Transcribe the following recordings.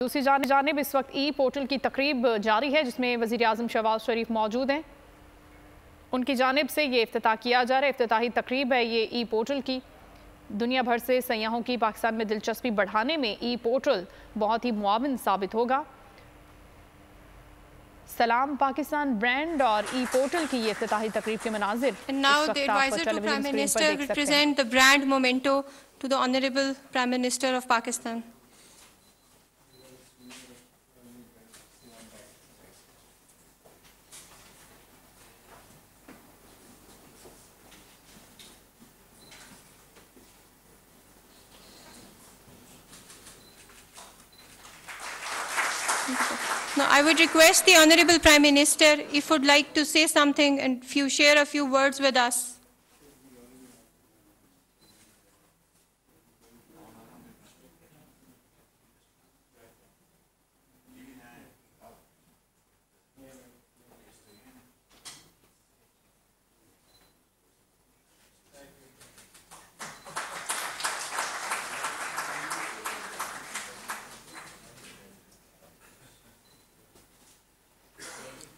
दूसरी जानिब इस वक्त ई पोर्टल की तकरीब जारी है जिसमें वज़ीर आज़म शहबाज शरीफ मौजूद हैं। उनकी जानिब से ये इफ्तिताह किया जा रहा है। इफ्तिताही तकरीब है ये ई पोर्टल की। दुनिया भर से सयाहों की पाकिस्तान में दिलचस्पी बढ़ाने में ई पोर्टल बहुत ही मुआविन साबित होगा। सलाम पाकिस्तान ब्रांड और ई पोर्टल की ये इफ्तिताही तकरीब के मनाजिर। Now the advisor to Prime Minister will present the brand memento to the Honorable Prime Minister of Pakistan. Now, I would request the Honorable Prime Minister, if would like to say something and share a few words with us.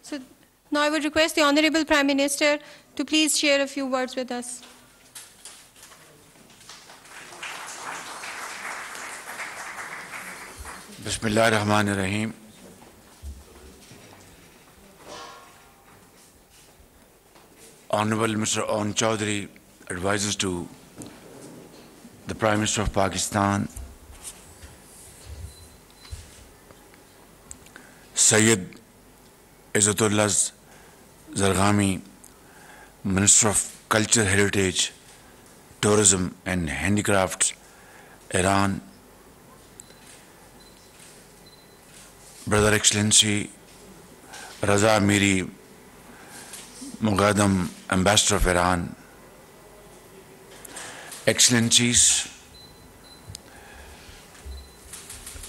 So now I would request the Honorable Prime Minister to please share a few words with us. Bismillahirrahmanirrahim. Honorable Mr. On Chaudhary, advises to the Prime Minister of Pakistan, Sayyid Izzatullah Zarghami, Minister of Culture, Heritage, Tourism and Handicrafts, Iran, Brother Excellency Raza Miri Mughadam, Ambassador of Iran, Excellencies,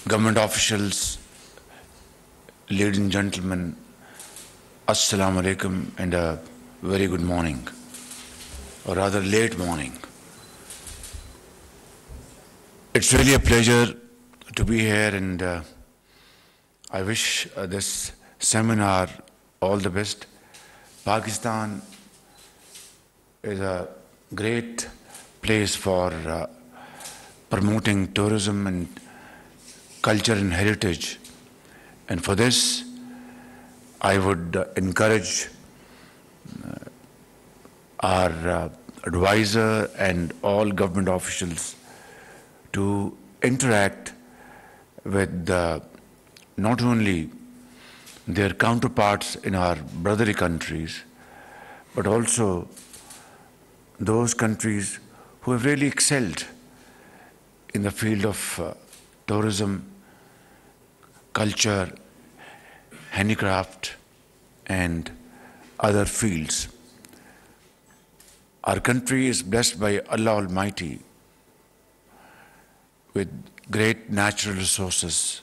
government officials, ladies and gentlemen, Assalamu alaikum and a very good morning, or rather late morning. It's really a pleasure to be here, and I wish this seminar all the best. Pakistan is a great place for promoting tourism and culture and heritage, and for this I would encourage our advisor and all government officials to interact with not only their counterparts in our brotherly countries, but also those countries who have really excelled in the field of tourism, culture, handicraft and other fields. Our country is blessed by Allah Almighty with great natural resources.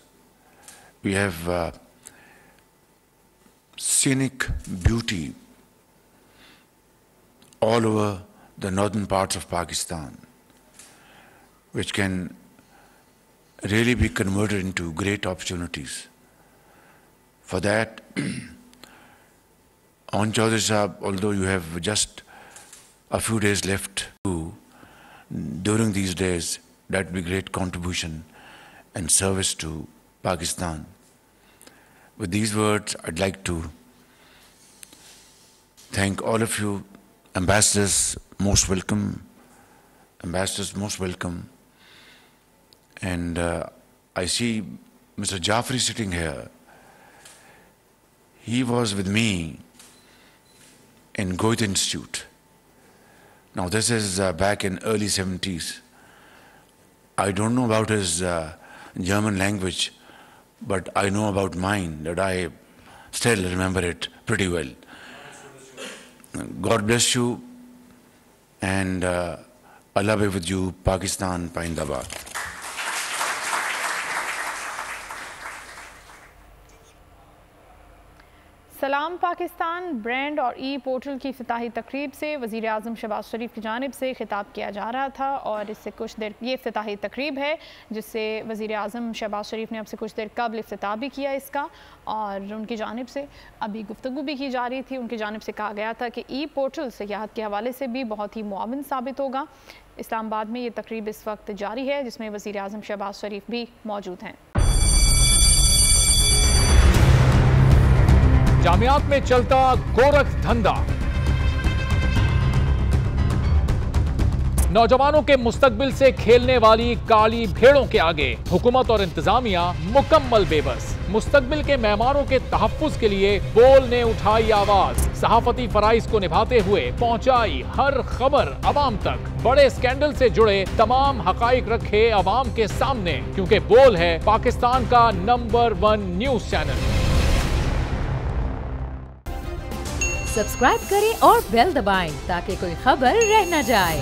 We have scenic beauty all over the northern parts of Pakistan, which can really be converted into great opportunities. For that, On Chaudhary Sahab, although you have just a few days left to, during these days, that will be great contribution and service to Pakistan. With these words, I'd like to thank all of you. Ambassadors, most welcome. Ambassadors, most welcome. And I see Mr. Jaffrey sitting here. He was with me in Goethe Institute. Now this is back in early 70s. I don't know about his German language, but I know about mine, that I still remember it pretty well. God bless you, and Allah be with you, Pakistan, Paindabad. सलाम Pakistan brand और ई portal की इफ्तिताही तकरीब से वज़ीर आज़म शहबाज शरीफ की जानिब से खिताब किया जा रहा था और इससे कुछ देर ये इफ्तिताही तकरीब है जिससे वज़ीर आज़म शहबाज शरीफ ने अब से कुछ देर कबल इफ्तिताह भी किया इसका और उनकी जानिब से अभी गुफ्तगू भी की जा रही थी। उनकी जानिब से कहा गया था कि ई पोर्टल सियाहत के हवाले से भी बहुत ही मुआविन साबित होगा। इस्लामाबाद में ये तकरीब इस वक्त जारी है जिसमें वज़ीर आज़म शहबाज शरीफ भी मौजूद हैं। जामियात में चलता गोरख धंधा, नौजवानों के मुस्तकबिल से खेलने वाली काली भेड़ों के आगे हुकूमत और इंतजामिया मुकम्मल बेबस। मुस्तकबिल के मेहमानों के तहफ्फुज के लिए बोल ने उठाई आवाज, सहाफती फराइज को निभाते हुए पहुंचाई हर खबर अवाम तक, बड़े स्कैंडल से जुड़े तमाम हकाइक रखे अवाम के सामने, क्योंकि बोल है पाकिस्तान का नंबर 1 न्यूज चैनल। सब्सक्राइब करें और बेल दबाएं ताकि कोई खबर रह न जाए।